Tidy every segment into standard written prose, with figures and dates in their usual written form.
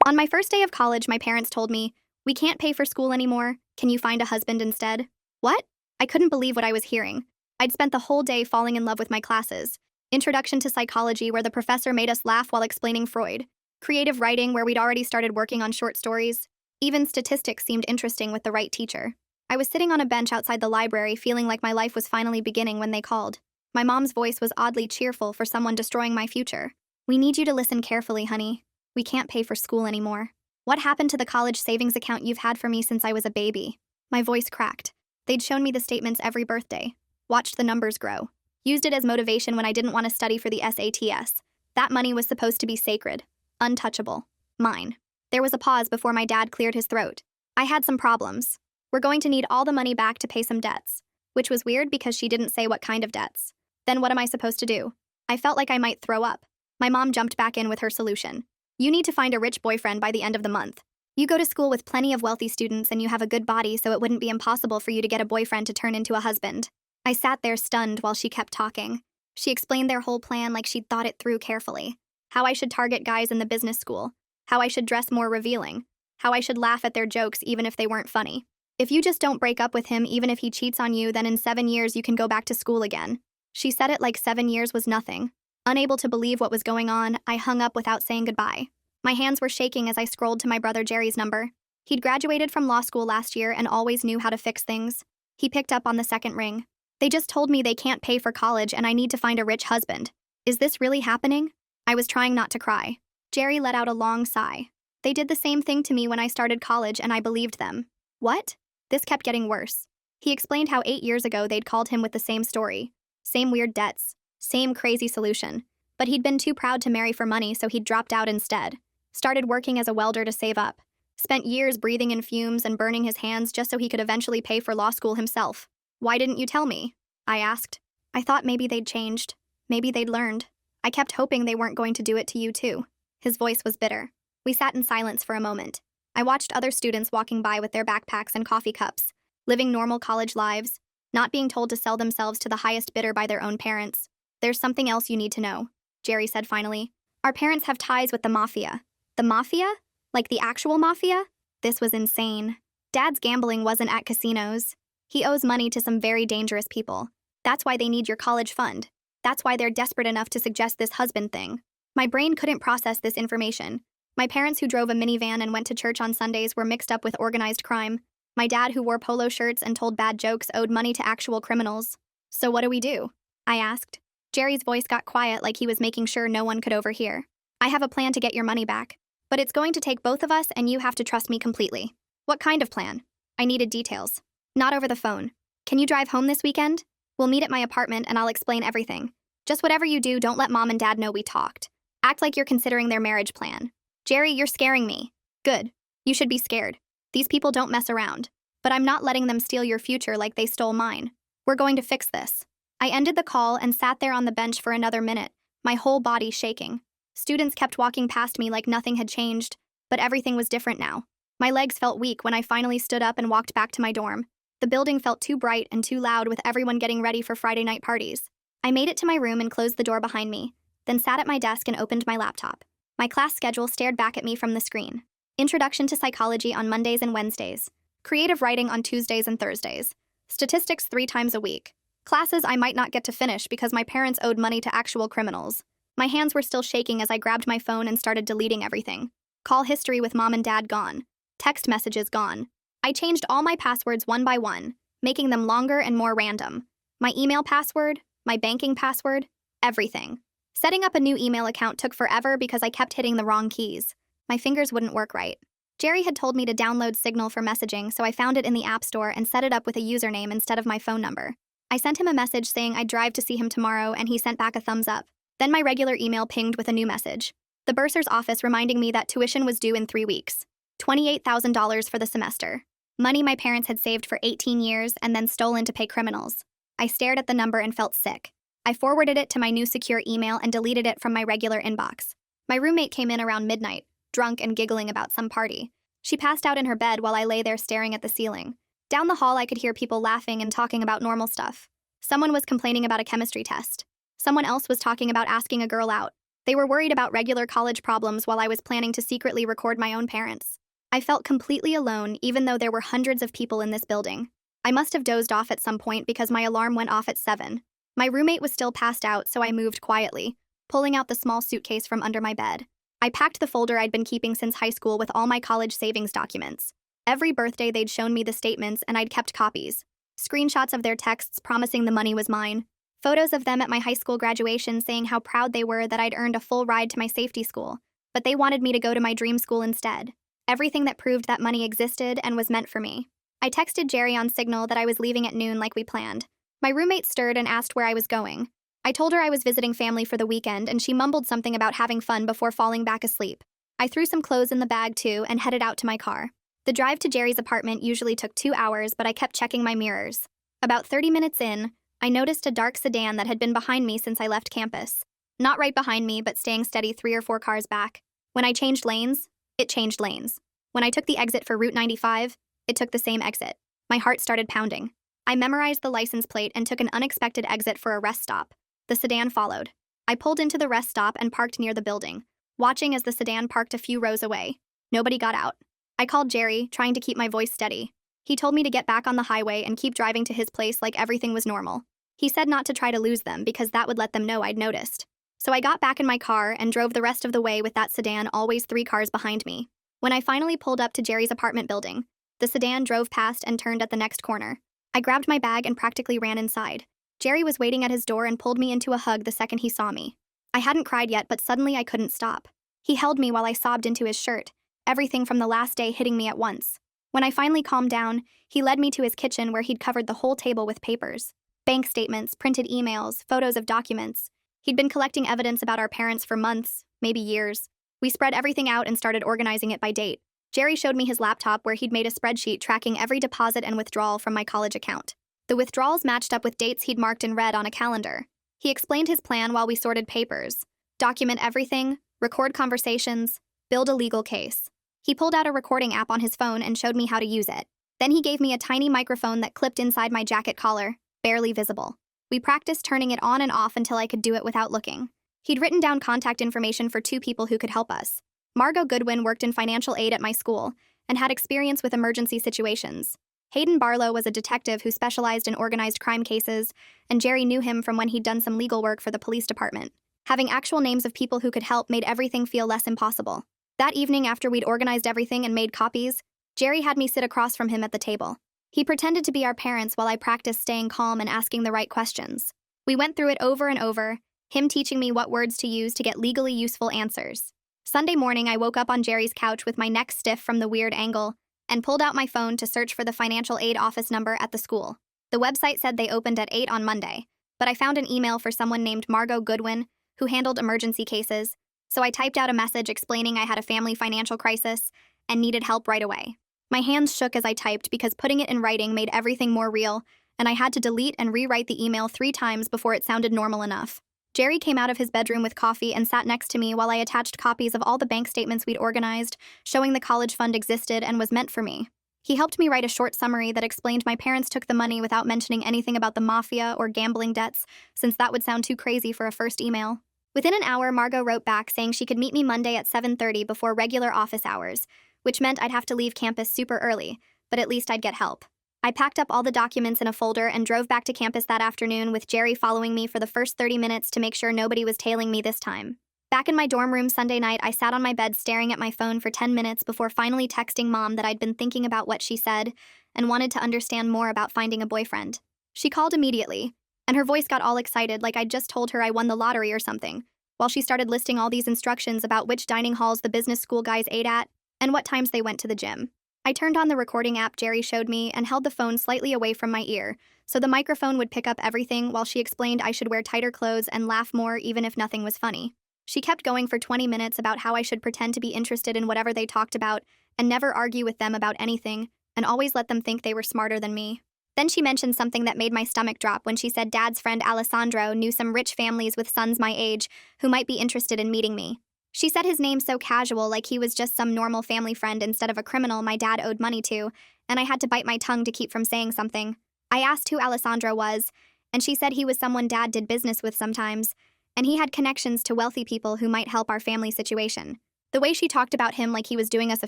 On my first day of college, my parents told me, "We can't pay for school anymore. Can you find a husband instead?" What? I couldn't believe what I was hearing. I'd spent the whole day falling in love with my classes. Introduction to Psychology, where the professor made us laugh while explaining Freud. Creative Writing, where we'd already started working on short stories. Even Statistics seemed interesting with the right teacher. I was sitting on a bench outside the library feeling like my life was finally beginning when they called. My mom's voice was oddly cheerful for someone destroying my future. "We need you to listen carefully, honey. We can't pay for school anymore. What happened to the college savings account you've had for me since I was a baby?" My voice cracked. They'd shown me the statements every birthday. Watched the numbers grow. Used it as motivation when I didn't want to study for the SATs. That money was supposed to be sacred. Untouchable. Mine. There was a pause before my dad cleared his throat. "I had some problems. We're going to need all the money back to pay some debts." Which was weird because she didn't say what kind of debts. Then what am I supposed to do? I felt like I might throw up. My mom jumped back in with her solution. "You need to find a rich boyfriend by the end of the month. You go to school with plenty of wealthy students and you have a good body, so it wouldn't be impossible for you to get a boyfriend to turn into a husband." I sat there stunned while she kept talking. She explained their whole plan like she'd thought it through carefully. How I should target guys in the business school. How I should dress more revealing. How I should laugh at their jokes even if they weren't funny. "If you just don't break up with him even if he cheats on you, then in 7 years you can go back to school again." She said it like 7 years was nothing. Unable to believe what was going on, I hung up without saying goodbye. My hands were shaking as I scrolled to my brother Jerry's number. He'd graduated from law school last year and always knew how to fix things. He picked up on the second ring. "They just told me they can't pay for college and I need to find a rich husband. Is this really happening?" I was trying not to cry. Jerry let out a long sigh. "They did the same thing to me when I started college and I believed them." What? This kept getting worse. He explained how 8 years ago they'd called him with the same story. Same weird debts. Same crazy solution. But he'd been too proud to marry for money, so he'd dropped out instead. Started working as a welder to save up. Spent years breathing in fumes and burning his hands just so he could eventually pay for law school himself. "Why didn't you tell me?" I asked. "I thought maybe they'd changed. Maybe they'd learned. I kept hoping they weren't going to do it to you too." His voice was bitter. We sat in silence for a moment. I watched other students walking by with their backpacks and coffee cups, living normal college lives, not being told to sell themselves to the highest bidder by their own parents. "There's something else you need to know," Jerry said finally. "Our parents have ties with the mafia." The mafia? Like the actual mafia? This was insane. Dad's gambling wasn't at casinos. He owes money to some very dangerous people. That's why they need your college fund. That's why they're desperate enough to suggest this husband thing. My brain couldn't process this information. My parents, who drove a minivan and went to church on Sundays, were mixed up with organized crime. My dad, who wore polo shirts and told bad jokes, owed money to actual criminals. "So what do we do?" I asked. Jerry's voice got quiet like he was making sure no one could overhear. "I have a plan to get your money back. But it's going to take both of us and you have to trust me completely." "What kind of plan?" I needed details. "Not over the phone. Can you drive home this weekend? We'll meet at my apartment and I'll explain everything. Just whatever you do, don't let Mom and Dad know we talked. Act like you're considering their marriage plan." "Jerry, you're scaring me." "Good. You should be scared. These people don't mess around. But I'm not letting them steal your future like they stole mine. We're going to fix this." I ended the call and sat there on the bench for another minute, my whole body shaking. Students kept walking past me like nothing had changed, but everything was different now. My legs felt weak when I finally stood up and walked back to my dorm. The building felt too bright and too loud with everyone getting ready for Friday night parties. I made it to my room and closed the door behind me, then sat at my desk and opened my laptop. My class schedule stared back at me from the screen. Introduction to Psychology on Mondays and Wednesdays. Creative Writing on Tuesdays and Thursdays. Statistics 3 times a week. Classes I might not get to finish because my parents owed money to actual criminals. My hands were still shaking as I grabbed my phone and started deleting everything. Call history with Mom and Dad gone. Text messages gone. I changed all my passwords one by one, making them longer and more random. My email password, my banking password, everything. Setting up a new email account took forever because I kept hitting the wrong keys. My fingers wouldn't work right. Jerry had told me to download Signal for messaging, so I found it in the App Store and set it up with a username instead of my phone number. I sent him a message saying I'd drive to see him tomorrow, and he sent back a thumbs up. Then my regular email pinged with a new message. The bursar's office reminding me that tuition was due in 3 weeks. $28,000 for the semester. Money my parents had saved for 18 years and then stolen to pay criminals. I stared at the number and felt sick. I forwarded it to my new secure email and deleted it from my regular inbox. My roommate came in around midnight, drunk and giggling about some party. She passed out in her bed while I lay there staring at the ceiling. Down the hall, I could hear people laughing and talking about normal stuff. Someone was complaining about a chemistry test. Someone else was talking about asking a girl out. They were worried about regular college problems while I was planning to secretly record my own parents. I felt completely alone, even though there were hundreds of people in this building. I must have dozed off at some point because my alarm went off at 7. My roommate was still passed out, so I moved quietly, pulling out the small suitcase from under my bed. I packed the folder I'd been keeping since high school with all my college savings documents. Every birthday they'd shown me the statements and I'd kept copies. Screenshots of their texts promising the money was mine. Photos of them at my high school graduation saying how proud they were that I'd earned a full ride to my safety school, but they wanted me to go to my dream school instead. Everything that proved that money existed and was meant for me. I texted Jerry on Signal that I was leaving at noon like we planned. My roommate stirred and asked where I was going. I told her I was visiting family for the weekend and she mumbled something about having fun before falling back asleep. I threw some clothes in the bag too and headed out to my car. The drive to Jerry's apartment usually took 2 hours, but I kept checking my mirrors. About 30 minutes in, I noticed a dark sedan that had been behind me since I left campus. Not right behind me, but staying steady 3 or 4 cars back. When I changed lanes, it changed lanes. When I took the exit for Route 95, it took the same exit. My heart started pounding. I memorized the license plate and took an unexpected exit for a rest stop. The sedan followed. I pulled into the rest stop and parked near the building, watching as the sedan parked a few rows away. Nobody got out. I called Jerry, trying to keep my voice steady. He told me to get back on the highway and keep driving to his place like everything was normal. He said not to try to lose them because that would let them know I'd noticed. So I got back in my car and drove the rest of the way with that sedan always 3 cars behind me. When I finally pulled up to Jerry's apartment building, the sedan drove past and turned at the next corner. I grabbed my bag and practically ran inside. Jerry was waiting at his door and pulled me into a hug the second he saw me. I hadn't cried yet, but suddenly I couldn't stop. He held me while I sobbed into his shirt, everything from the last day hitting me at once. When I finally calmed down, he led me to his kitchen where he'd covered the whole table with papers. Bank statements, printed emails, photos of documents. He'd been collecting evidence about our parents for months, maybe years. We spread everything out and started organizing it by date. Jerry showed me his laptop where he'd made a spreadsheet tracking every deposit and withdrawal from my college account. The withdrawals matched up with dates he'd marked in red on a calendar. He explained his plan while we sorted papers. Document everything, record conversations, build a legal case. He pulled out a recording app on his phone and showed me how to use it. Then he gave me a tiny microphone that clipped inside my jacket collar, barely visible. We practiced turning it on and off until I could do it without looking. He'd written down contact information for 2 people who could help us. Margot Goodwin worked in financial aid at my school and had experience with emergency situations. Hayden Barlow was a detective who specialized in organized crime cases, and Jerry knew him from when he'd done some legal work for the police department. Having actual names of people who could help made everything feel less impossible. That evening, after we'd organized everything and made copies, Jerry had me sit across from him at the table. He pretended to be our parents while I practiced staying calm and asking the right questions. We went through it over and over, him teaching me what words to use to get legally useful answers. Sunday morning, I woke up on Jerry's couch with my neck stiff from the weird angle and pulled out my phone to search for the financial aid office number at the school. The website said they opened at 8 on Monday, but I found an email for someone named Margot Goodwin, who handled emergency cases, so I typed out a message explaining I had a family financial crisis and needed help right away. My hands shook as I typed because putting it in writing made everything more real, and I had to delete and rewrite the email 3 times before it sounded normal enough. Jerry came out of his bedroom with coffee and sat next to me while I attached copies of all the bank statements we'd organized, showing the college fund existed and was meant for me. He helped me write a short summary that explained my parents took the money without mentioning anything about the mafia or gambling debts, since that would sound too crazy for a first email. Within an hour, Margot wrote back saying she could meet me Monday at 7:30 before regular office hours, which meant I'd have to leave campus super early, but at least I'd get help. I packed up all the documents in a folder and drove back to campus that afternoon with Jerry following me for the first 30 minutes to make sure nobody was tailing me this time. Back in my dorm room Sunday night, I sat on my bed staring at my phone for 10 minutes before finally texting Mom that I'd been thinking about what she said and wanted to understand more about finding a boyfriend. She called immediately, and her voice got all excited like I'd just told her I won the lottery or something, while she started listing all these instructions about which dining halls the business school guys ate at and what times they went to the gym. I turned on the recording app Jerry showed me and held the phone slightly away from my ear, so the microphone would pick up everything while she explained I should wear tighter clothes and laugh more even if nothing was funny. She kept going for 20 minutes about how I should pretend to be interested in whatever they talked about and never argue with them about anything, and always let them think they were smarter than me. Then she mentioned something that made my stomach drop when she said Dad's friend Alessandro knew some rich families with sons my age who might be interested in meeting me. She said his name so casual, like he was just some normal family friend instead of a criminal my dad owed money to, and I had to bite my tongue to keep from saying something. I asked who Alessandro was, and she said he was someone Dad did business with sometimes, and he had connections to wealthy people who might help our family situation. The way she talked about him like he was doing us a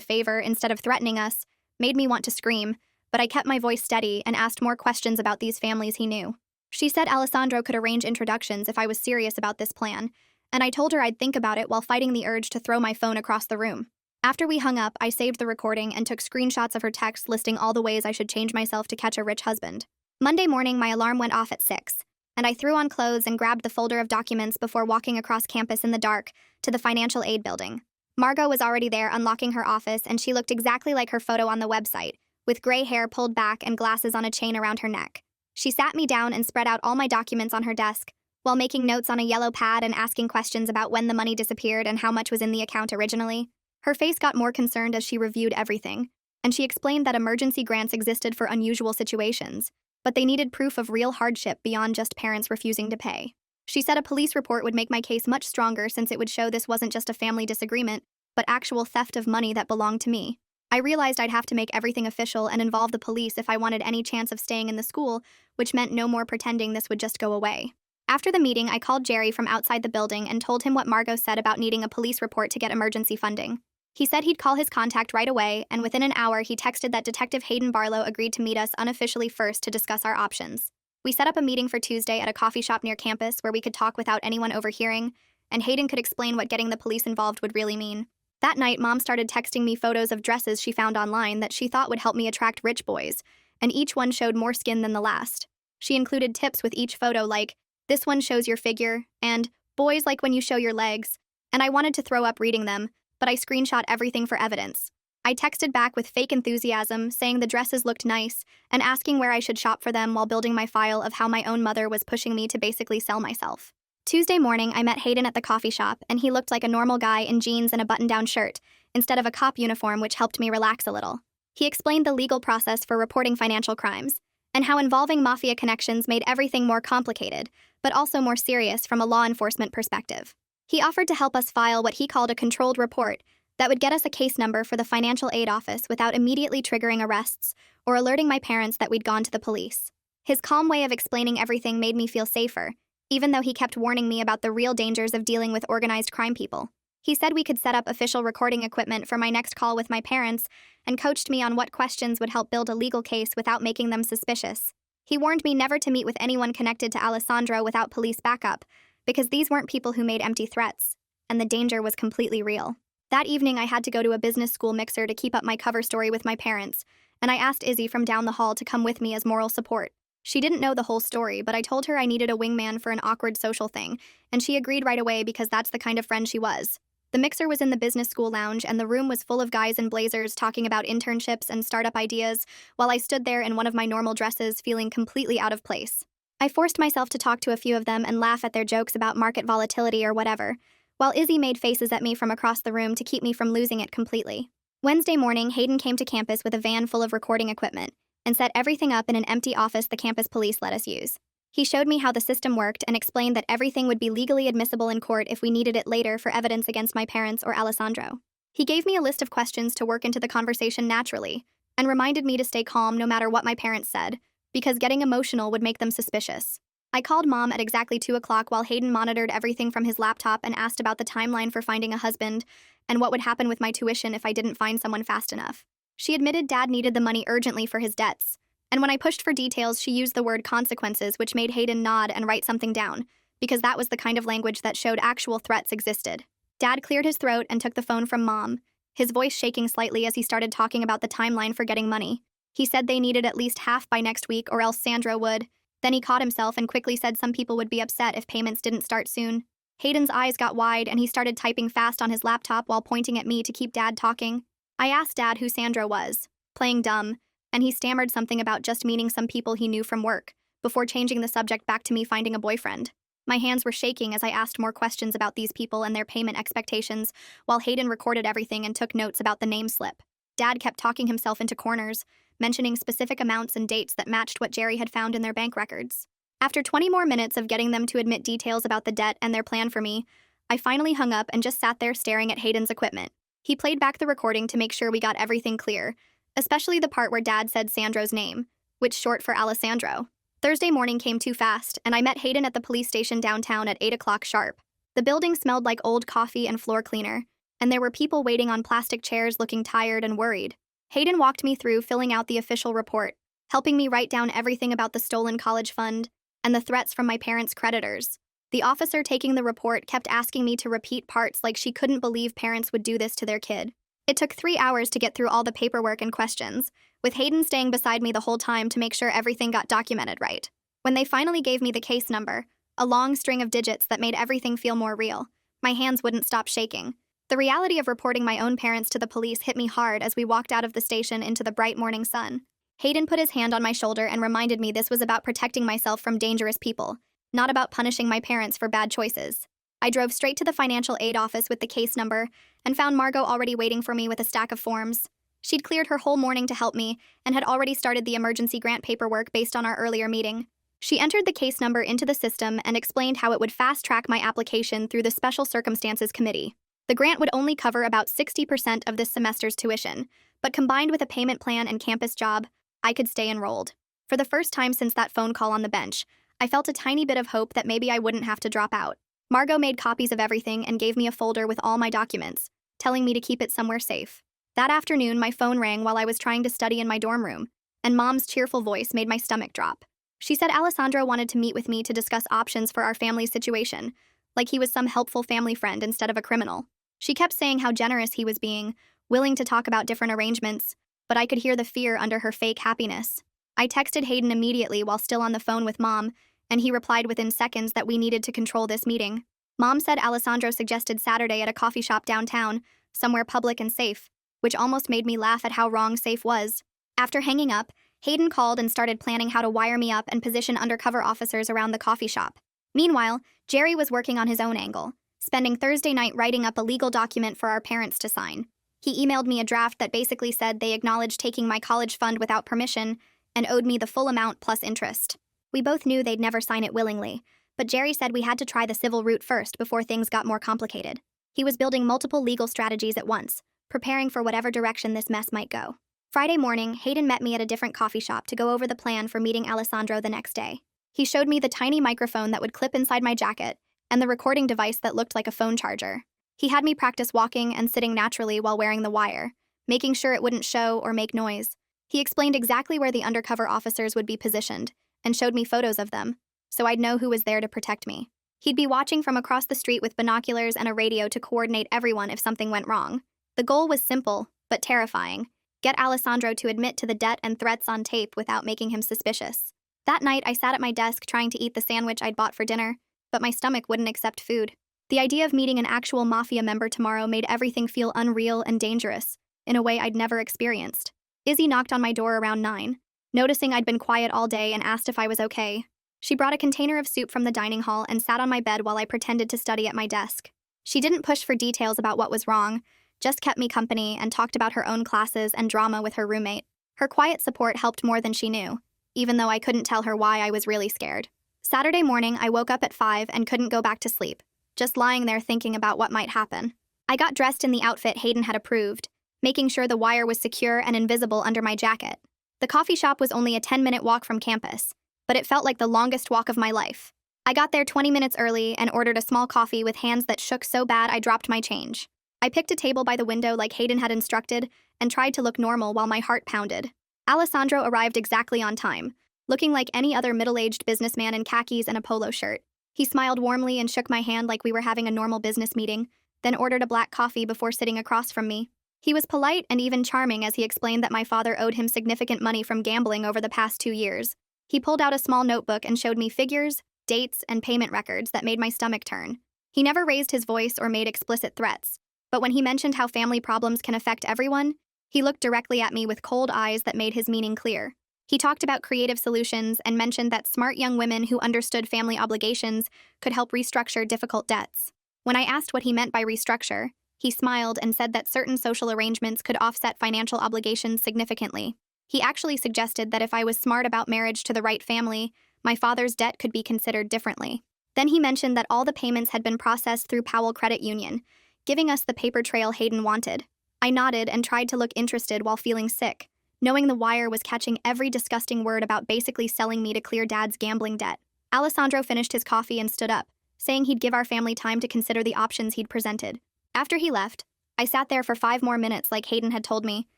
favor instead of threatening us made me want to scream, but I kept my voice steady and asked more questions about these families he knew. She said Alessandro could arrange introductions if I was serious about this plan, and I told her I'd think about it while fighting the urge to throw my phone across the room. After we hung up, I saved the recording and took screenshots of her text listing all the ways I should change myself to catch a rich husband. Monday morning, my alarm went off at 6, and I threw on clothes and grabbed the folder of documents before walking across campus in the dark to the financial aid building. Margot was already there unlocking her office, and she looked exactly like her photo on the website, with gray hair pulled back and glasses on a chain around her neck. She sat me down and spread out all my documents on her desk, while making notes on a yellow pad and asking questions about when the money disappeared and how much was in the account originally. Her face got more concerned as she reviewed everything, and she explained that emergency grants existed for unusual situations, but they needed proof of real hardship beyond just parents refusing to pay. She said a police report would make my case much stronger since it would show this wasn't just a family disagreement, but actual theft of money that belonged to me. I realized I'd have to make everything official and involve the police if I wanted any chance of staying in the school, which meant no more pretending this would just go away. After the meeting, I called Jerry from outside the building and told him what Margot said about needing a police report to get emergency funding. He said he'd call his contact right away, and within an hour he texted that Detective Hayden Barlow agreed to meet us unofficially first to discuss our options. We set up a meeting for Tuesday at a coffee shop near campus where we could talk without anyone overhearing, and Hayden could explain what getting the police involved would really mean. That night, Mom started texting me photos of dresses she found online that she thought would help me attract rich boys, and each one showed more skin than the last. She included tips with each photo like, "This one shows your figure," and "Boys like when you show your legs," and I wanted to throw up reading them, but I screenshot everything for evidence. I texted back with fake enthusiasm, saying the dresses looked nice, and asking where I should shop for them while building my file of how my own mother was pushing me to basically sell myself. Tuesday morning, I met Hayden at the coffee shop, and he looked like a normal guy in jeans and a button-down shirt, instead of a cop uniform, which helped me relax a little. He explained the legal process for reporting financial crimes, and how involving mafia connections made everything more complicated, but also more serious from a law enforcement perspective. He offered to help us file what he called a controlled report that would get us a case number for the financial aid office without immediately triggering arrests or alerting my parents that we'd gone to the police. His calm way of explaining everything made me feel safer, even though he kept warning me about the real dangers of dealing with organized crime people. He said we could set up official recording equipment for my next call with my parents and coached me on what questions would help build a legal case without making them suspicious. He warned me never to meet with anyone connected to Alessandro without police backup, because these weren't people who made empty threats, and the danger was completely real. That evening, I had to go to a business school mixer to keep up my cover story with my parents, and I asked Izzy from down the hall to come with me as moral support. She didn't know the whole story, but I told her I needed a wingman for an awkward social thing, and she agreed right away because that's the kind of friend she was. The mixer was in the business school lounge, and the room was full of guys in blazers talking about internships and startup ideas, while I stood there in one of my normal dresses feeling completely out of place. I forced myself to talk to a few of them and laugh at their jokes about market volatility or whatever, while Izzy made faces at me from across the room to keep me from losing it completely. Wednesday morning, Hayden came to campus with a van full of recording equipment and set everything up in an empty office the campus police let us use. He showed me how the system worked and explained that everything would be legally admissible in court if we needed it later for evidence against my parents or Alessandro. He gave me a list of questions to work into the conversation naturally, and reminded me to stay calm no matter what my parents said, because getting emotional would make them suspicious. I called Mom at exactly 2 o'clock while Hayden monitored everything from his laptop and asked about the timeline for finding a husband and what would happen with my tuition if I didn't find someone fast enough. She admitted Dad needed the money urgently for his debts, and when I pushed for details, she used the word consequences, which made Hayden nod and write something down, because that was the kind of language that showed actual threats existed. Dad cleared his throat and took the phone from Mom, his voice shaking slightly as he started talking about the timeline for getting money. He said they needed at least half by next week or else Sandra would. Then he caught himself and quickly said some people would be upset if payments didn't start soon. Hayden's eyes got wide and he started typing fast on his laptop while pointing at me to keep Dad talking. I asked Dad who Sandra was, playing dumb, and he stammered something about just meeting some people he knew from work, before changing the subject back to me finding a boyfriend. My hands were shaking as I asked more questions about these people and their payment expectations, while Hayden recorded everything and took notes about the name slip. Dad kept talking himself into corners, mentioning specific amounts and dates that matched what Jerry had found in their bank records. After 20 more minutes of getting them to admit details about the debt and their plan for me, I finally hung up and just sat there staring at Hayden's equipment. He played back the recording to make sure we got everything clear, especially the part where Dad said Sandro's name, which short for Alessandro. Thursday morning came too fast, and I met Hayden at the police station downtown at 8 o'clock sharp. The building smelled like old coffee and floor cleaner, and there were people waiting on plastic chairs looking tired and worried. Hayden walked me through filling out the official report, helping me write down everything about the stolen college fund and the threats from my parents' creditors. The officer taking the report kept asking me to repeat parts like she couldn't believe parents would do this to their kid. It took 3 hours to get through all the paperwork and questions, with Hayden staying beside me the whole time to make sure everything got documented right. When they finally gave me the case number, a long string of digits that made everything feel more real, my hands wouldn't stop shaking. The reality of reporting my own parents to the police hit me hard as we walked out of the station into the bright morning sun. Hayden put his hand on my shoulder and reminded me this was about protecting myself from dangerous people, not about punishing my parents for bad choices. I drove straight to the financial aid office with the case number and found Margot already waiting for me with a stack of forms. She'd cleared her whole morning to help me and had already started the emergency grant paperwork based on our earlier meeting. She entered the case number into the system and explained how it would fast-track my application through the Special Circumstances Committee. The grant would only cover about 60% of this semester's tuition, but combined with a payment plan and campus job, I could stay enrolled. For the first time since that phone call on the bench, I felt a tiny bit of hope that maybe I wouldn't have to drop out. Margot made copies of everything and gave me a folder with all my documents, telling me to keep it somewhere safe. That afternoon, my phone rang while I was trying to study in my dorm room, and Mom's cheerful voice made my stomach drop. She said Alessandro wanted to meet with me to discuss options for our family's situation, like he was some helpful family friend instead of a criminal. She kept saying how generous he was being, willing to talk about different arrangements, but I could hear the fear under her fake happiness. I texted Hayden immediately while still on the phone with Mom, and he replied within seconds that we needed to control this meeting. Mom said Alessandro suggested Saturday at a coffee shop downtown, somewhere public and safe, which almost made me laugh at how wrong safe was. After hanging up, Hayden called and started planning how to wire me up and position undercover officers around the coffee shop. Meanwhile, Jerry was working on his own angle, spending Thursday night writing up a legal document for our parents to sign. He emailed me a draft that basically said they acknowledged taking my college fund without permission and owed me the full amount plus interest. We both knew they'd never sign it willingly, but Jerry said we had to try the civil route first before things got more complicated. He was building multiple legal strategies at once, preparing for whatever direction this mess might go. Friday morning, Hayden met me at a different coffee shop to go over the plan for meeting Alessandro the next day. He showed me the tiny microphone that would clip inside my jacket and the recording device that looked like a phone charger. He had me practice walking and sitting naturally while wearing the wire, making sure it wouldn't show or make noise. He explained exactly where the undercover officers would be positioned and showed me photos of them, so I'd know who was there to protect me. He'd be watching from across the street with binoculars and a radio to coordinate everyone if something went wrong. The goal was simple, but terrifying: get Alessandro to admit to the debt and threats on tape without making him suspicious. That night, I sat at my desk trying to eat the sandwich I'd bought for dinner, but my stomach wouldn't accept food. The idea of meeting an actual mafia member tomorrow made everything feel unreal and dangerous, in a way I'd never experienced. Izzy knocked on my door around 9, noticing I'd been quiet all day, and asked if I was okay. She brought a container of soup from the dining hall and sat on my bed while I pretended to study at my desk. She didn't push for details about what was wrong, just kept me company and talked about her own classes and drama with her roommate. Her quiet support helped more than she knew, even though I couldn't tell her why I was really scared. Saturday morning, I woke up at 5 and couldn't go back to sleep, just lying there thinking about what might happen. I got dressed in the outfit Hayden had approved, making sure the wire was secure and invisible under my jacket. The coffee shop was only a 10-minute walk from campus, but it felt like the longest walk of my life. I got there 20 minutes early and ordered a small coffee with hands that shook so bad I dropped my change. I picked a table by the window like Hayden had instructed and tried to look normal while my heart pounded. Alessandro arrived exactly on time, looking like any other middle-aged businessman in khakis and a polo shirt. He smiled warmly and shook my hand like we were having a normal business meeting, then ordered a black coffee before sitting across from me. He was polite and even charming as he explained that my father owed him significant money from gambling over the past 2 years. He pulled out a small notebook and showed me figures, dates, and payment records that made my stomach turn. He never raised his voice or made explicit threats, but when he mentioned how family problems can affect everyone, he looked directly at me with cold eyes that made his meaning clear. He talked about creative solutions and mentioned that smart young women who understood family obligations could help restructure difficult debts. When I asked what he meant by restructure, he smiled and said that certain social arrangements could offset financial obligations significantly. He actually suggested that if I was smart about marriage to the right family, my father's debt could be considered differently. Then he mentioned that all the payments had been processed through Powell Credit Union, giving us the paper trail Hayden wanted. I nodded and tried to look interested while feeling sick, knowing the wire was catching every disgusting word about basically selling me to clear Dad's gambling debt. Alessandro finished his coffee and stood up, saying he'd give our family time to consider the options he'd presented. After he left, I sat there for 5 more minutes like Hayden had told me,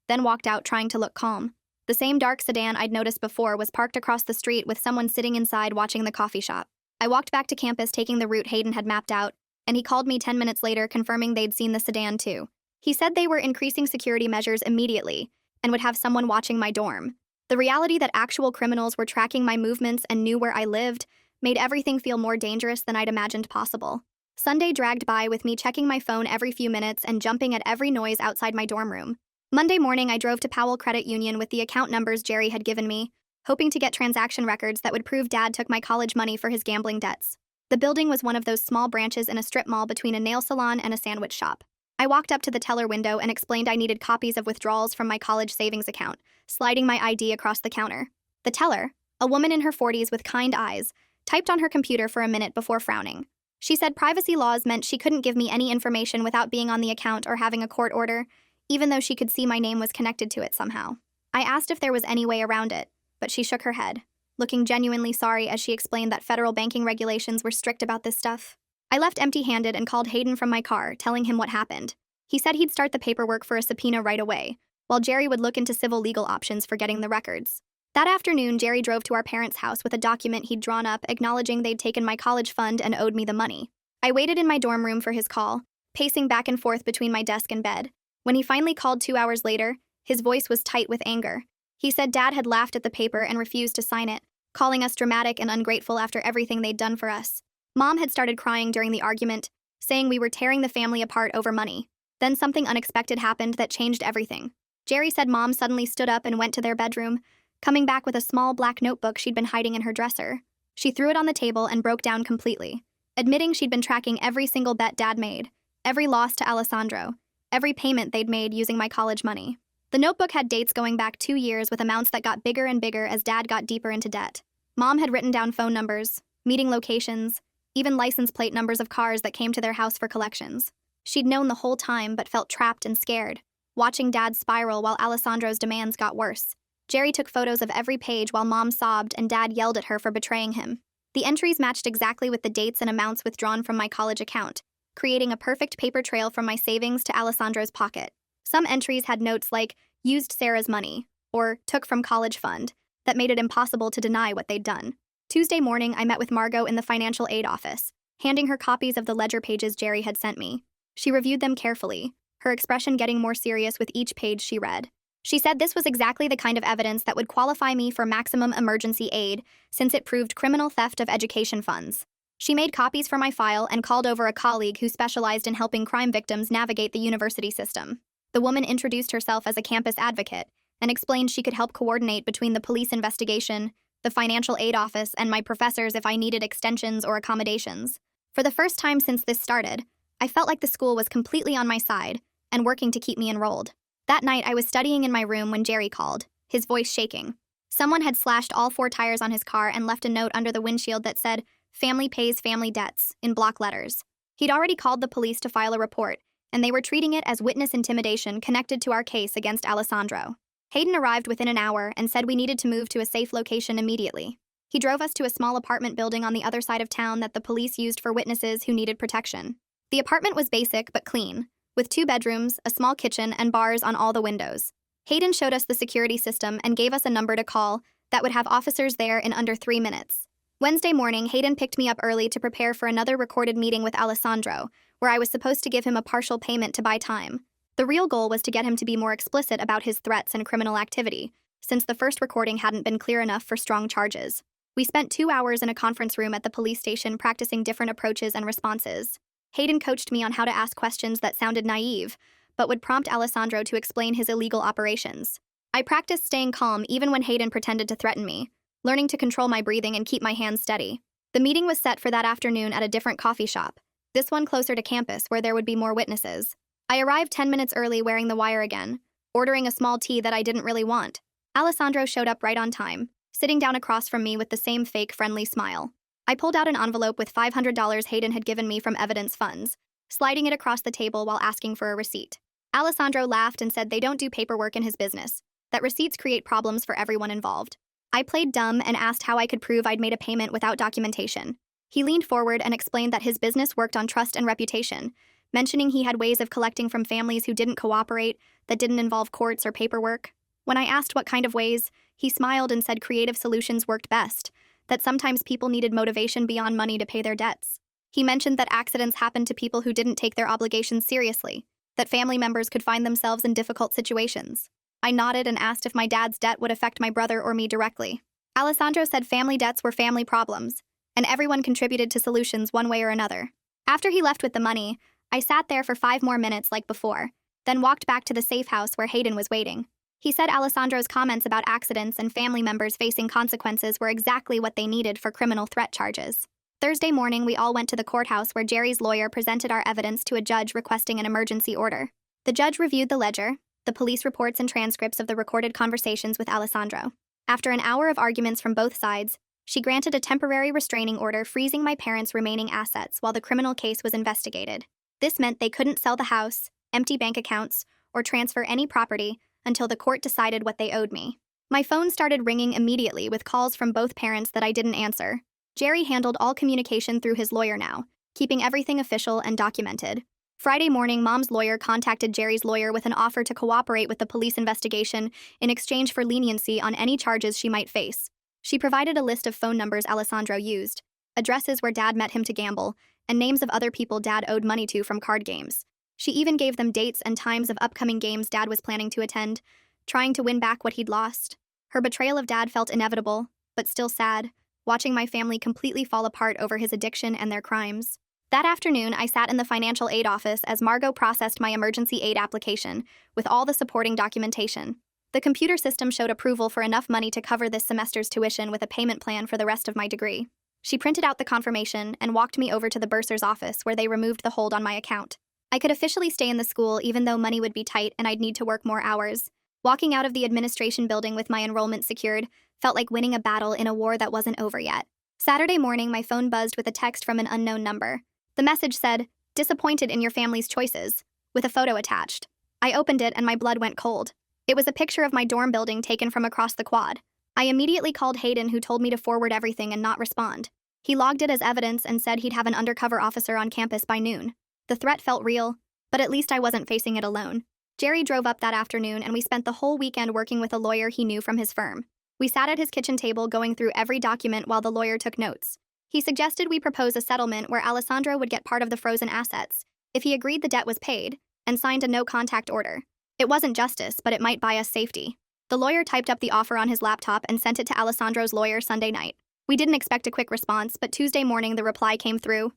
then walked out trying to look calm. The same dark sedan I'd noticed before was parked across the street with someone sitting inside watching the coffee shop. I walked back to campus taking the route Hayden had mapped out, and he called me 10 minutes later confirming they'd seen the sedan too. He said they were increasing security measures immediately and would have someone watching my dorm. The reality that actual criminals were tracking my movements and knew where I lived made everything feel more dangerous than I'd imagined possible. Sunday dragged by with me checking my phone every few minutes and jumping at every noise outside my dorm room. Monday morning, I drove to Powell Credit Union with the account numbers Jerry had given me, hoping to get transaction records that would prove Dad took my college money for his gambling debts. The building was one of those small branches in a strip mall between a nail salon and a sandwich shop. I walked up to the teller window and explained I needed copies of withdrawals from my college savings account, sliding my ID across the counter. The teller, a woman in her 40s with kind eyes, typed on her computer for a minute before frowning. She said privacy laws meant she couldn't give me any information without being on the account or having a court order, even though she could see my name was connected to it somehow. I asked if there was any way around it, but she shook her head, looking genuinely sorry as she explained that federal banking regulations were strict about this stuff. I left empty-handed and called Hayden from my car, telling him what happened. He said he'd start the paperwork for a subpoena right away, while Jerry would look into civil legal options for getting the records. That afternoon, Jerry drove to our parents' house with a document he'd drawn up acknowledging they'd taken my college fund and owed me the money. I waited in my dorm room for his call, pacing back and forth between my desk and bed. When he finally called 2 hours later, his voice was tight with anger. He said Dad had laughed at the paper and refused to sign it, calling us dramatic and ungrateful after everything they'd done for us. Mom had started crying during the argument, saying we were tearing the family apart over money. Then something unexpected happened that changed everything. Jerry said Mom suddenly stood up and went to their bedroom, coming back with a small black notebook she'd been hiding in her dresser. She threw it on the table and broke down completely, admitting she'd been tracking every single bet Dad made, every loss to Alessandro, every payment they'd made using my college money. The notebook had dates going back 2 years with amounts that got bigger and bigger as Dad got deeper into debt. Mom had written down phone numbers, meeting locations, even license plate numbers of cars that came to their house for collections. She'd known the whole time but felt trapped and scared, watching Dad spiral while Alessandro's demands got worse. Jerry took photos of every page while Mom sobbed and Dad yelled at her for betraying him. The entries matched exactly with the dates and amounts withdrawn from my college account, creating a perfect paper trail from my savings to Alessandro's pocket. Some entries had notes like, used Sarah's money, or took from college fund, that made it impossible to deny what they'd done. Tuesday morning, I met with Margot in the financial aid office, handing her copies of the ledger pages Jerry had sent me. She reviewed them carefully, her expression getting more serious with each page she read. She said this was exactly the kind of evidence that would qualify me for maximum emergency aid, since it proved criminal theft of education funds. She made copies for my file and called over a colleague who specialized in helping crime victims navigate the university system. The woman introduced herself as a campus advocate and explained she could help coordinate between the police investigation, the financial aid office, and my professors if I needed extensions or accommodations. For the first time since this started, I felt like the school was completely on my side and working to keep me enrolled. That night, I was studying in my room when Jerry called, his voice shaking. Someone had slashed all 4 tires on his car and left a note under the windshield that said, "Family pays family debts," in block letters. He'd already called the police to file a report, and they were treating it as witness intimidation connected to our case against Alessandro. Hayden arrived within an hour and said we needed to move to a safe location immediately. He drove us to a small apartment building on the other side of town that the police used for witnesses who needed protection. The apartment was basic but clean, with 2 bedrooms, a small kitchen, and bars on all the windows. Hayden showed us the security system and gave us a number to call that would have officers there in under 3 minutes. Wednesday morning, Hayden picked me up early to prepare for another recorded meeting with Alessandro, where I was supposed to give him a partial payment to buy time. The real goal was to get him to be more explicit about his threats and criminal activity, since the first recording hadn't been clear enough for strong charges. We spent 2 hours in a conference room at the police station practicing different approaches and responses. Hayden coached me on how to ask questions that sounded naive, but would prompt Alessandro to explain his illegal operations. I practiced staying calm even when Hayden pretended to threaten me, learning to control my breathing and keep my hands steady. The meeting was set for that afternoon at a different coffee shop, this one closer to campus where there would be more witnesses. I arrived 10 minutes early wearing the wire again, ordering a small tea that I didn't really want. Alessandro showed up right on time, sitting down across from me with the same fake friendly smile. I pulled out an envelope with $500 Hayden had given me from evidence funds, sliding it across the table while asking for a receipt. Alessandro laughed and said they don't do paperwork in his business, that receipts create problems for everyone involved. I played dumb and asked how I could prove I'd made a payment without documentation. He leaned forward and explained that his business worked on trust and reputation, mentioning he had ways of collecting from families who didn't cooperate, that didn't involve courts or paperwork. When I asked what kind of ways, he smiled and said creative solutions worked best, that sometimes people needed motivation beyond money to pay their debts. He mentioned that accidents happened to people who didn't take their obligations seriously, that family members could find themselves in difficult situations. I nodded and asked if my dad's debt would affect my brother or me directly. Alessandro said family debts were family problems, and everyone contributed to solutions one way or another. After he left with the money, I sat there for 5 more minutes like before, then walked back to the safe house where Hayden was waiting. He said Alessandro's comments about accidents and family members facing consequences were exactly what they needed for criminal threat charges. Thursday morning, we all went to the courthouse where Jerry's lawyer presented our evidence to a judge requesting an emergency order. The judge reviewed the ledger, the police reports and transcripts of the recorded conversations with Alessandro. After an hour of arguments from both sides, she granted a temporary restraining order freezing my parents' remaining assets while the criminal case was investigated. This meant they couldn't sell the house, empty bank accounts, or transfer any property until the court decided what they owed me. My phone started ringing immediately with calls from both parents that I didn't answer. Jerry handled all communication through his lawyer now, keeping everything official and documented. Friday morning, Mom's lawyer contacted Jerry's lawyer with an offer to cooperate with the police investigation in exchange for leniency on any charges she might face. She provided a list of phone numbers Alessandro used, addresses where Dad met him to gamble, and names of other people Dad owed money to from card games. She even gave them dates and times of upcoming games Dad was planning to attend, trying to win back what he'd lost. Her betrayal of Dad felt inevitable, but still sad, watching my family completely fall apart over his addiction and their crimes. That afternoon, I sat in the financial aid office as Margot processed my emergency aid application, with all the supporting documentation. The computer system showed approval for enough money to cover this semester's tuition with a payment plan for the rest of my degree. She printed out the confirmation and walked me over to the bursar's office where they removed the hold on my account. I could officially stay in the school even though money would be tight and I'd need to work more hours. Walking out of the administration building with my enrollment secured felt like winning a battle in a war that wasn't over yet. Saturday morning, my phone buzzed with a text from an unknown number. The message said, "Disappointed in your family's choices," with a photo attached. I opened it and my blood went cold. It was a picture of my dorm building taken from across the quad. I immediately called Hayden, who told me to forward everything and not respond. He logged it as evidence and said he'd have an undercover officer on campus by noon. The threat felt real, but at least I wasn't facing it alone. Jerry drove up that afternoon and we spent the whole weekend working with a lawyer he knew from his firm. We sat at his kitchen table going through every document while the lawyer took notes. He suggested we propose a settlement where Alessandro would get part of the frozen assets if he agreed the debt was paid and signed a no-contact order. It wasn't justice, but it might buy us safety. The lawyer typed up the offer on his laptop and sent it to Alessandro's lawyer Sunday night. We didn't expect a quick response, but Tuesday morning the reply came through.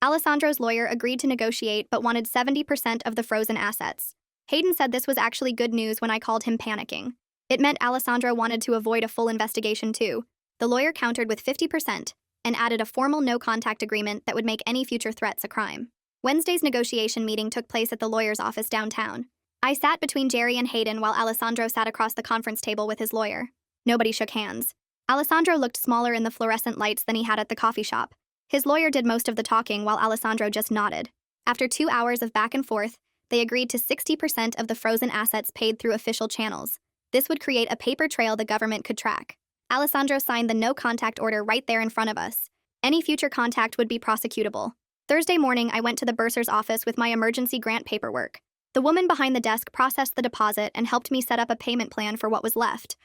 Alessandro's lawyer agreed to negotiate but wanted 70% of the frozen assets. Hayden said this was actually good news when I called him panicking. It meant Alessandro wanted to avoid a full investigation too. The lawyer countered with 50% and added a formal no-contact agreement that would make any future threats a crime. Wednesday's negotiation meeting took place at the lawyer's office downtown. I sat between Jerry and Hayden while Alessandro sat across the conference table with his lawyer. Nobody shook hands. Alessandro looked smaller in the fluorescent lights than he had at the coffee shop. His lawyer did most of the talking while Alessandro just nodded. After 2 hours of back and forth, they agreed to 60% of the frozen assets paid through official channels. This would create a paper trail the government could track. Alessandro signed the no-contact order right there in front of us. Any future contact would be prosecutable. Thursday morning, I went to the bursar's office with my emergency grant paperwork. The woman behind the desk processed the deposit and helped me set up a payment plan for what was left.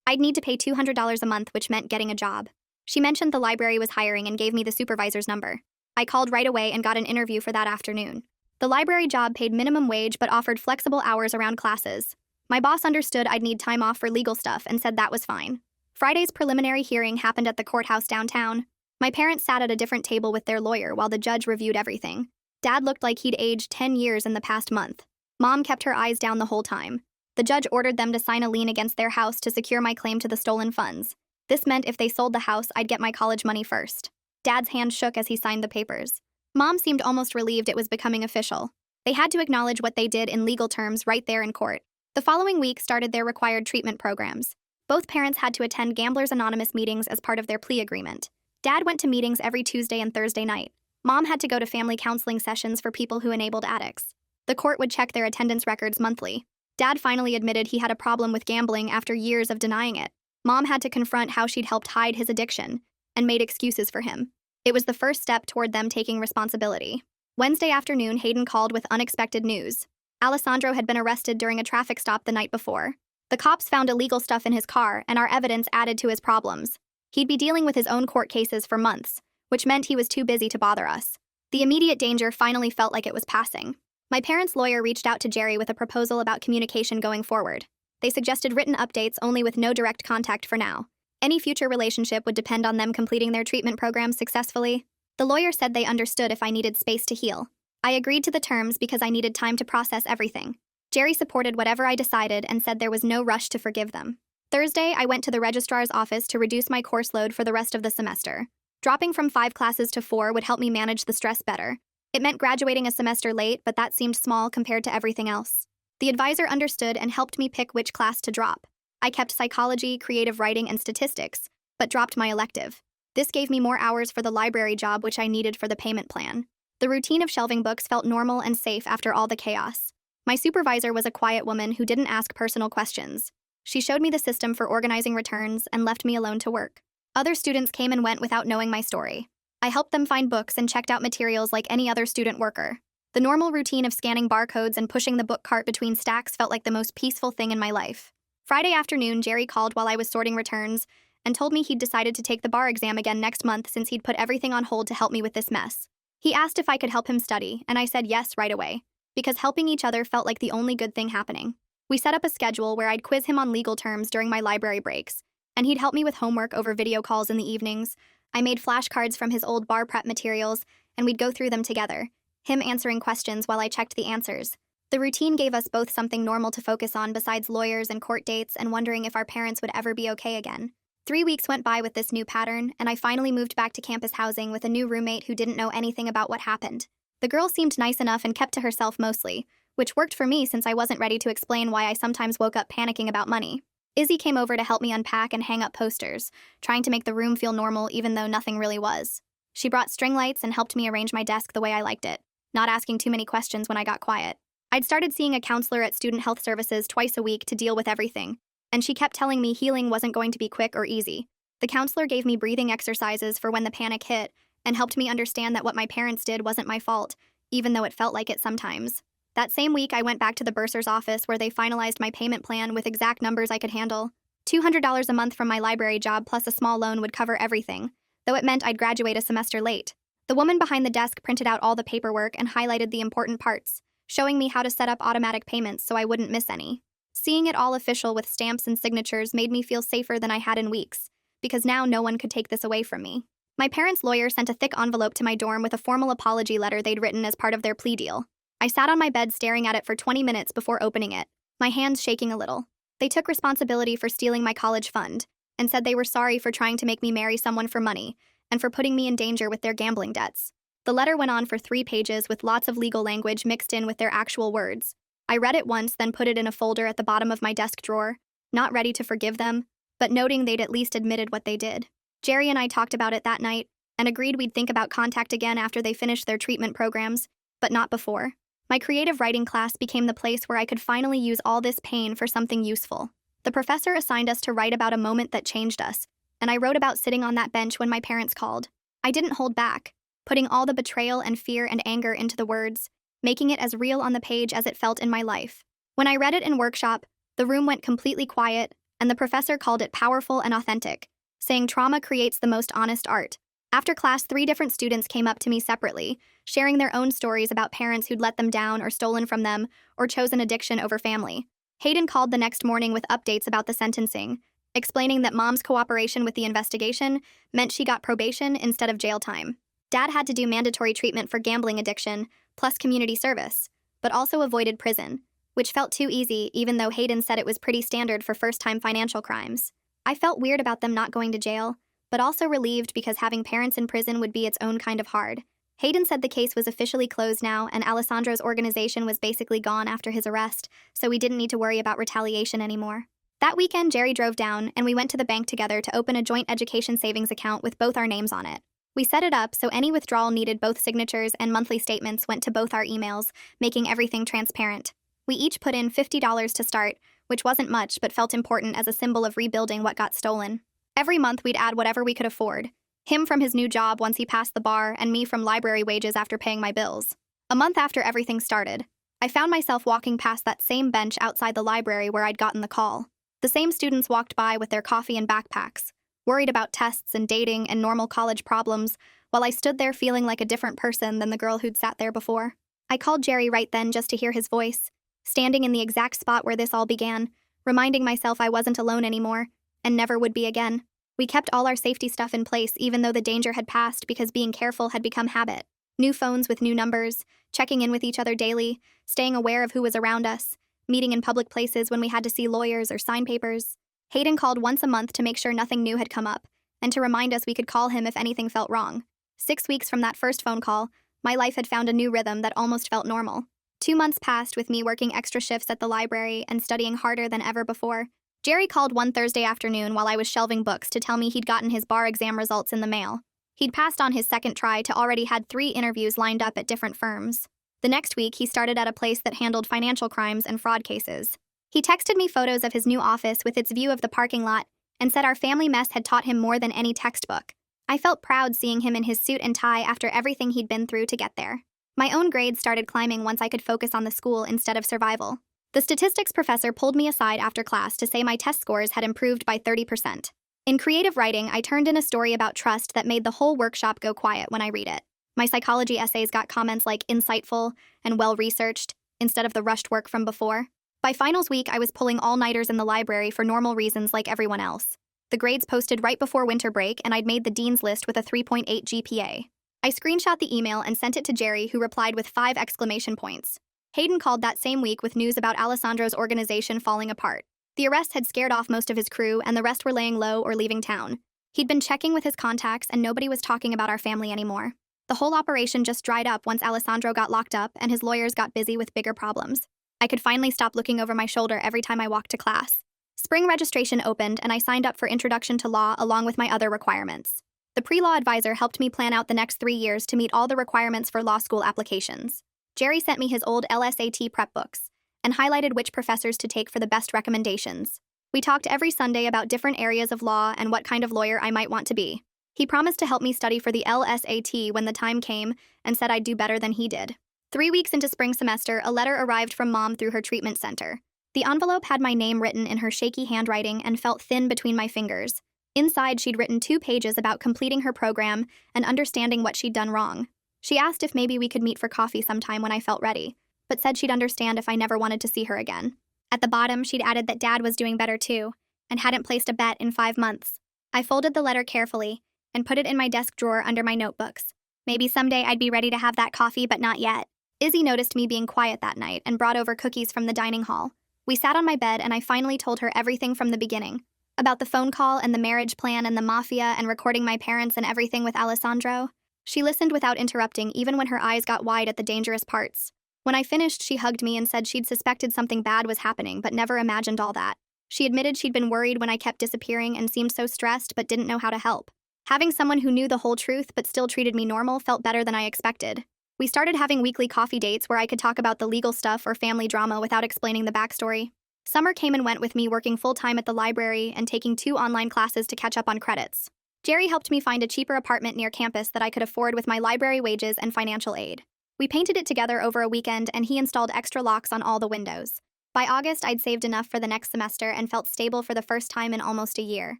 I'd need to pay $200 a month, which meant getting a job. She mentioned the library was hiring and gave me the supervisor's number. I called right away and got an interview for that afternoon. The library job paid minimum wage but offered flexible hours around classes. My boss understood I'd need time off for legal stuff and said that was fine. Friday's preliminary hearing happened at the courthouse downtown. My parents sat at a different table with their lawyer while the judge reviewed everything. Dad looked like he'd aged 10 years in the past month. Mom kept her eyes down the whole time. The judge ordered them to sign a lien against their house to secure my claim to the stolen funds. This meant if they sold the house, I'd get my college money first. Dad's hand shook as he signed the papers. Mom seemed almost relieved it was becoming official. They had to acknowledge what they did in legal terms right there in court. The following week started their required treatment programs. Both parents had to attend Gamblers Anonymous meetings as part of their plea agreement. Dad went to meetings every Tuesday and Thursday night. Mom had to go to family counseling sessions for people who enabled addicts. The court would check their attendance records monthly. Dad finally admitted he had a problem with gambling after years of denying it. Mom had to confront how she'd helped hide his addiction and made excuses for him. It was the first step toward them taking responsibility. Wednesday afternoon, Hayden called with unexpected news. Alessandro had been arrested during a traffic stop the night before. The cops found illegal stuff in his car, and our evidence added to his problems. He'd be dealing with his own court cases for months, which meant he was too busy to bother us. The immediate danger finally felt like it was passing. My parents' lawyer reached out to Jerry with a proposal about communication going forward. They suggested written updates only with no direct contact for now. Any future relationship would depend on them completing their treatment program successfully. The lawyer said they understood if I needed space to heal. I agreed to the terms because I needed time to process everything. Jerry supported whatever I decided and said there was no rush to forgive them. Thursday, I went to the registrar's office to reduce my course load for the rest of the semester. Dropping from 5 classes to 4 would help me manage the stress better. It meant graduating a semester late, but that seemed small compared to everything else. The advisor understood and helped me pick which class to drop. I kept psychology, creative writing, and statistics, but dropped my elective. This gave me more hours for the library job, which I needed for the payment plan. The routine of shelving books felt normal and safe after all the chaos. My supervisor was a quiet woman who didn't ask personal questions. She showed me the system for organizing returns and left me alone to work. Other students came and went without knowing my story. I helped them find books and checked out materials like any other student worker. The normal routine of scanning barcodes and pushing the book cart between stacks felt like the most peaceful thing in my life. Friday afternoon, Jerry called while I was sorting returns and told me he'd decided to take the bar exam again next month since he'd put everything on hold to help me with this mess. He asked if I could help him study, and I said yes right away, because helping each other felt like the only good thing happening. We set up a schedule where I'd quiz him on legal terms during my library breaks, and he'd help me with homework over video calls in the evenings. I made flashcards from his old bar prep materials, and we'd go through them together, him answering questions while I checked the answers. The routine gave us both something normal to focus on besides lawyers and court dates and wondering if our parents would ever be okay again. 3 weeks went by with this new pattern, and I finally moved back to campus housing with a new roommate who didn't know anything about what happened. The girl seemed nice enough and kept to herself mostly, which worked for me since I wasn't ready to explain why I sometimes woke up panicking about money. Izzy came over to help me unpack and hang up posters, trying to make the room feel normal even though nothing really was. She brought string lights and helped me arrange my desk the way I liked it, not asking too many questions when I got quiet. I'd started seeing a counselor at Student Health Services twice a week to deal with everything, and she kept telling me healing wasn't going to be quick or easy. The counselor gave me breathing exercises for when the panic hit and helped me understand that what my parents did wasn't my fault, even though it felt like it sometimes. That same week, I went back to the bursar's office where they finalized my payment plan with exact numbers I could handle. $200 a month from my library job plus a small loan would cover everything, though it meant I'd graduate a semester late. The woman behind the desk printed out all the paperwork and highlighted the important parts, showing me how to set up automatic payments so I wouldn't miss any. Seeing it all official with stamps and signatures made me feel safer than I had in weeks, because now no one could take this away from me. My parents' lawyer sent a thick envelope to my dorm with a formal apology letter they'd written as part of their plea deal. I sat on my bed staring at it for 20 minutes before opening it, my hands shaking a little. They took responsibility for stealing my college fund, and said they were sorry for trying to make me marry someone for money, and for putting me in danger with their gambling debts. The letter went on for 3 pages with lots of legal language mixed in with their actual words. I read it once, then put it in a folder at the bottom of my desk drawer, not ready to forgive them, but noting they'd at least admitted what they did. Jerry and I talked about it that night, and agreed we'd think about contact again after they finished their treatment programs, but not before. My creative writing class became the place where I could finally use all this pain for something useful. The professor assigned us to write about a moment that changed us, and I wrote about sitting on that bench when my parents called. I didn't hold back, putting all the betrayal and fear and anger into the words, making it as real on the page as it felt in my life. When I read it in workshop, the room went completely quiet, and the professor called it powerful and authentic, saying trauma creates the most honest art. After class, 3 different students came up to me separately, sharing their own stories about parents who'd let them down or stolen from them, or chosen addiction over family. Hayden called the next morning with updates about the sentencing, explaining that Mom's cooperation with the investigation meant she got probation instead of jail time. Dad had to do mandatory treatment for gambling addiction, plus community service, but also avoided prison, which felt too easy even though Hayden said it was pretty standard for first-time financial crimes. I felt weird about them not going to jail, but also relieved because having parents in prison would be its own kind of hard. Hayden said the case was officially closed now, and Alessandro's organization was basically gone after his arrest, so we didn't need to worry about retaliation anymore. That weekend, Jerry drove down, and we went to the bank together to open a joint education savings account with both our names on it. We set it up so any withdrawal needed both signatures, and monthly statements went to both our emails, making everything transparent. We each put in $50 to start, which wasn't much but felt important as a symbol of rebuilding what got stolen. Every month we'd add whatever we could afford. Him from his new job once he passed the bar, and me from library wages after paying my bills. A month after everything started, I found myself walking past that same bench outside the library where I'd gotten the call. The same students walked by with their coffee and backpacks, worried about tests and dating and normal college problems, while I stood there feeling like a different person than the girl who'd sat there before. I called Jerry right then just to hear his voice, standing in the exact spot where this all began, reminding myself I wasn't alone anymore, and never would be again. We kept all our safety stuff in place even though the danger had passed because being careful had become habit. New phones with new numbers, checking in with each other daily, staying aware of who was around us, meeting in public places when we had to see lawyers or sign papers. Hayden called once a month to make sure nothing new had come up, and to remind us we could call him if anything felt wrong. 6 weeks from that first phone call, my life had found a new rhythm that almost felt normal. 2 months passed with me working extra shifts at the library and studying harder than ever before. Jerry called one Thursday afternoon while I was shelving books to tell me he'd gotten his bar exam results in the mail. He'd passed on his second try to already had 3 interviews lined up at different firms. The next week, he started at a place that handled financial crimes and fraud cases. He texted me photos of his new office with its view of the parking lot and said our family mess had taught him more than any textbook. I felt proud seeing him in his suit and tie after everything he'd been through to get there. My own grades started climbing once I could focus on the school instead of survival. The statistics professor pulled me aside after class to say my test scores had improved by 30%. In creative writing, I turned in a story about trust that made the whole workshop go quiet when I read it. My psychology essays got comments like insightful and well-researched, instead of the rushed work from before. By finals week, I was pulling all-nighters in the library for normal reasons like everyone else. The grades posted right before winter break, and I'd made the dean's list with a 3.8 GPA. I screenshot the email and sent it to Jerry, who replied with 5 exclamation points. Hayden called that same week with news about Alessandro's organization falling apart. The arrest had scared off most of his crew, and the rest were laying low or leaving town. He'd been checking with his contacts, and nobody was talking about our family anymore. The whole operation just dried up once Alessandro got locked up and his lawyers got busy with bigger problems. I could finally stop looking over my shoulder every time I walked to class. Spring registration opened, and I signed up for Introduction to Law along with my other requirements. The pre-law advisor helped me plan out the next 3 years to meet all the requirements for law school applications. Jerry sent me his old LSAT prep books and highlighted which professors to take for the best recommendations. We talked every Sunday about different areas of law and what kind of lawyer I might want to be. He promised to help me study for the LSAT when the time came and said I'd do better than he did. 3 weeks into spring semester, a letter arrived from Mom through her treatment center. The envelope had my name written in her shaky handwriting and felt thin between my fingers. Inside, she'd written 2 pages about completing her program and understanding what she'd done wrong. She asked if maybe we could meet for coffee sometime when I felt ready, but said she'd understand if I never wanted to see her again. At the bottom, she'd added that Dad was doing better too, and hadn't placed a bet in 5 months. I folded the letter carefully and put it in my desk drawer under my notebooks. Maybe someday I'd be ready to have that coffee, but not yet. Izzy noticed me being quiet that night and brought over cookies from the dining hall. We sat on my bed and I finally told her everything from the beginning. About the phone call and the marriage plan and the mafia and recording my parents and everything with Alessandro. She listened without interrupting, even when her eyes got wide at the dangerous parts. When I finished, she hugged me and said she'd suspected something bad was happening, but never imagined all that. She admitted she'd been worried when I kept disappearing and seemed so stressed but didn't know how to help. Having someone who knew the whole truth but still treated me normal felt better than I expected. We started having weekly coffee dates where I could talk about the legal stuff or family drama without explaining the backstory. Summer came and went with me working full-time at the library and taking 2 online classes to catch up on credits. Jerry helped me find a cheaper apartment near campus that I could afford with my library wages and financial aid. We painted it together over a weekend, and he installed extra locks on all the windows. By August, I'd saved enough for the next semester and felt stable for the first time in almost a year.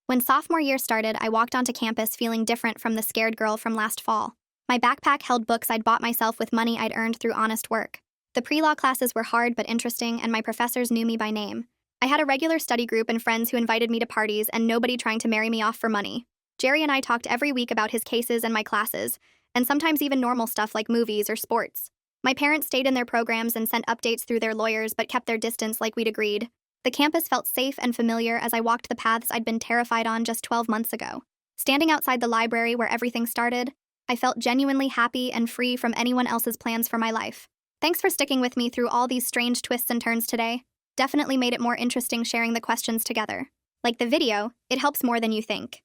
When sophomore year started, I walked onto campus feeling different from the scared girl from last fall. My backpack held books I'd bought myself with money I'd earned through honest work. The pre-law classes were hard but interesting, and my professors knew me by name. I had a regular study group and friends who invited me to parties, and nobody trying to marry me off for money. Jerry and I talked every week about his cases and my classes, and sometimes even normal stuff like movies or sports. My parents stayed in their programs and sent updates through their lawyers but kept their distance like we'd agreed. The campus felt safe and familiar as I walked the paths I'd been terrified on just 12 months ago. Standing outside the library where everything started, I felt genuinely happy and free from anyone else's plans for my life. Thanks for sticking with me through all these strange twists and turns today. Definitely made it more interesting sharing the questions together. Like the video, it helps more than you think.